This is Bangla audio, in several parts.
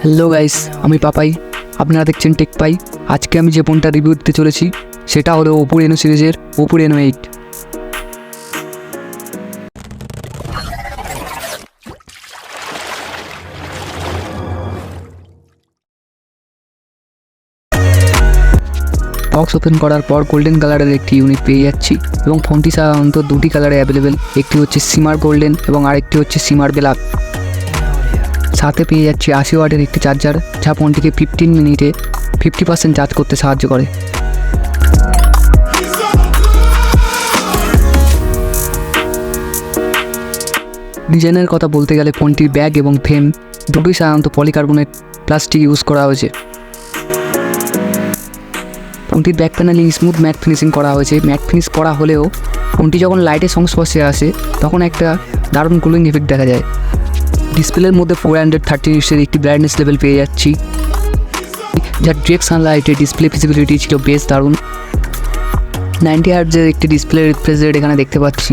হ্যালো গাইস, আমি পাপাই। আপনারা দেখছেন টেকপাই। আজকে আমি যে ফোনটা রিভিউ দিতে চলেছি সেটা হলো Oppo Reno সিরিজের Oppo Reno 8। বক্স ওপেন করার পর গোল্ডেন কালারের একটি ইউনিট পেয়ে যাচ্ছি এবং ফোনটি সাধারণত দুটি কালারে অ্যাভেলেবেল, একটি হচ্ছে সিমার গোল্ডেন এবং আরেকটি হচ্ছে সিমার ব্ল্যাক। সাথে পেয়ে যাচ্ছি 80 ওয়াটের একটি চার্জার, যা ফোনটিকে 15 মিনিটে 50% চার্জ করতে সাহায্য করে। ডিজাইনের কথা বলতে গেলে ফোনটির ব্যাগ এবং ফ্রেম দুটোই সাধারণত পলিকার্বনেট প্লাস্টিক ইউজ করা হয়েছে। ফোনটির ব্যাক প্যানেলে স্মুথ ম্যাট ফিনিশিং করা হয়েছে। ম্যাট ফিনিশ করা হলেও ফোনটি যখন লাইটের সংস্পর্শে আসে তখন একটা দারুণ কুলিং এফেক্ট দেখা যায়। ডিসপ্লের মধ্যে 430 নিটসের একটি ব্রাইটনেস লেভেল পেয়ে যাচ্ছি, যার ডিরেক্ট সানলাইটের ডিসপ্লে ভিজিবিলিটি ছিল বেশ দারুণ। 90 হার্টজের একটি ডিসপ্লে রিফ্রেশ রেট এখানে দেখতে পাচ্ছি।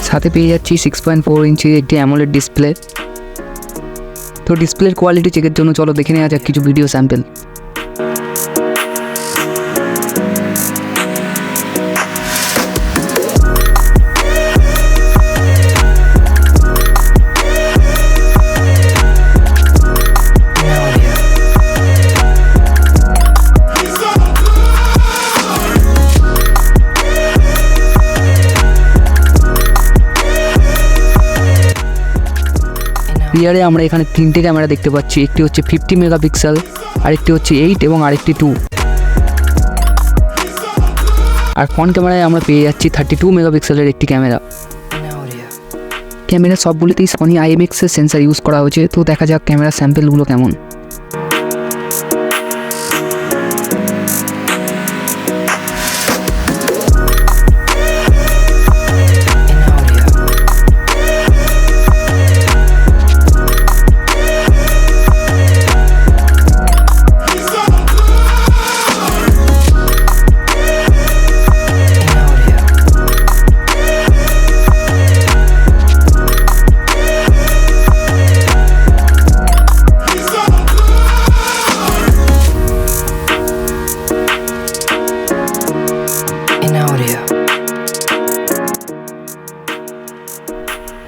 সাথে পেয়ে যাচ্ছি 6.4 ইঞ্চির একটি অ্যামোলেড ডিসপ্লে। তো ডিসপ্লের কোয়ালিটি চেকের জন্য চলো দেখে নেওয়া যাক কিছু ভিডিও স্যাম্পল। রিয়ারে আমরা এখানে তিনটে ক্যামেরা দেখতে পাচ্ছি, একটি হচ্ছে 50 মেগাপিক্সেল, আরেকটি হচ্ছে 8 এবং আরেকটি 2। আর ফ্রন্ট ক্যামেরায় আমরা পেয়ে যাচ্ছি 32 মেগাপিক্সেলের একটি ক্যামেরা। ক্যামেরা সবগুলিতেই সনি IMX-এর সেন্সার ইউজ করা হয়েছে। তো দেখা যাক ক্যামেরা স্যাম্পেলগুলো কেমন।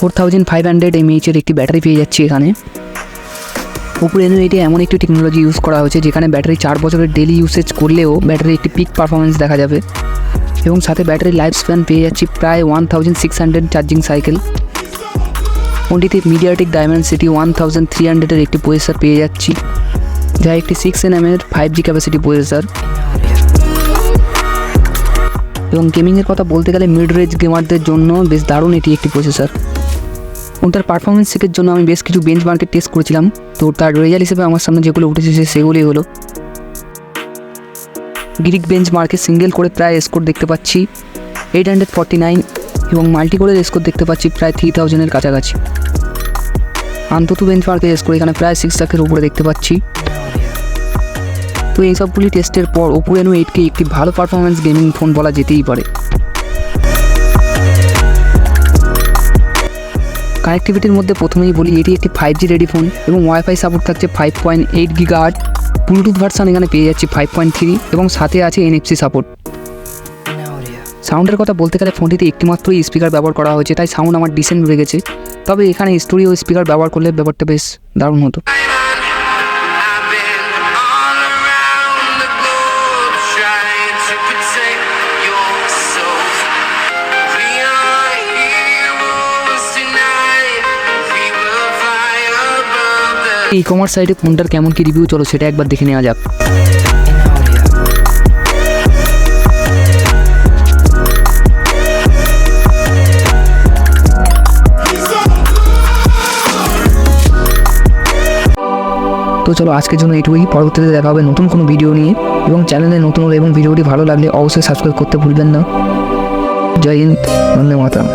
Oppo 4500 mAh একটি ব্যাটারি পেয়ে যাচ্ছি এখানে। Oppo Reno 8 এমন একটি টেকনোলজি ইউজ করা হয়েছে যেখানে ব্যাটারি 4 বছরের ডেলি ইউসেজ করলেও ব্যাটারির একটি পিক পারফরমেন্স দেখা যাবে এবং সাথে ব্যাটারির লাইফ স্প্যান পেয়ে যাচ্ছি প্রায় 1600 চার্জিং সাইকেল। ফোনটিতে MediaTek Dimensity 1300-এর একটি প্রসেসর পেয়ে যাচ্ছি, যা একটি 6nm 5G ক্যাপাসিটি প্রসেসর। এবং গেমিংয়ের কথা বলতে গেলে মিড রেঞ্জ গেমারদের জন্য বেশ দারুণ এটি একটি প্রসেসর। ফোনটার পারফরমেন্স চেকের জন্য আমি বেশ কিছু বেঞ্চমার্কে টেস্ট করেছিলাম। তো তার রেজাল্ট হিসেবে আমার সামনে যেগুলো উঠেছে সেগুলি হলো গ্রিক বেঞ্চমার্কে সিঙ্গেল করে প্রায় স্কোর দেখতে পাচ্ছি 849 এবং মাল্টি কোরের স্কোর দেখতে পাচ্ছি প্রায় 3000-এর কাছাকাছি। আন্তত বেঞ্চমার্কের স্কোর এখানে প্রায় 6 লাখের উপরে দেখতে পাচ্ছি। তো এই সবগুলি টেস্টের পর Oppo Reno 8কে একটি ভালো পারফরমেন্স গেমিং ফোন বলা যেতেই পারে। কানেক্টিভিটির মধ্যে প্রথমেই বলি, এটি একটি 5G রেডি ফোন এবং ওয়াইফাই সাপোর্ট থাকছে 5.8 GHz। ব্লুটুথ ভার্সান এখানে পেয়ে যাচ্ছি 5.3 এবং সাথে আছে NFC সাপোর্ট। সাউন্ডের কথা বলতে গেলে ফোনটিতে একটিমাত্রই স্পিকার ব্যবহার করা হয়েছে, তাই সাউন্ড আমার ডিসেন্ট লেগেছে। তবে এখানে স্টুডিও স্পিকার ব্যবহার করলে ব্যাপারটা বেশ দারুণ হতো। ই কমার্স সাইটে ফোনটার কেমন কি রিভিউ চলো সেটা একবার দেখে নেওয়া যাক। তো চলো আজকের জন্য এইটুকুই। পরবর্তীতে দেখা হবে নতুন কোনো ভিডিও নিয়ে, এবং চ্যানেলে নতুন হলে এবং ভিডিওটি ভালো লাগলে অবশ্যই সাবস্ক্রাইব করতে ভুলবেন না। জয় হিন্দ, বন্দে মাতরম।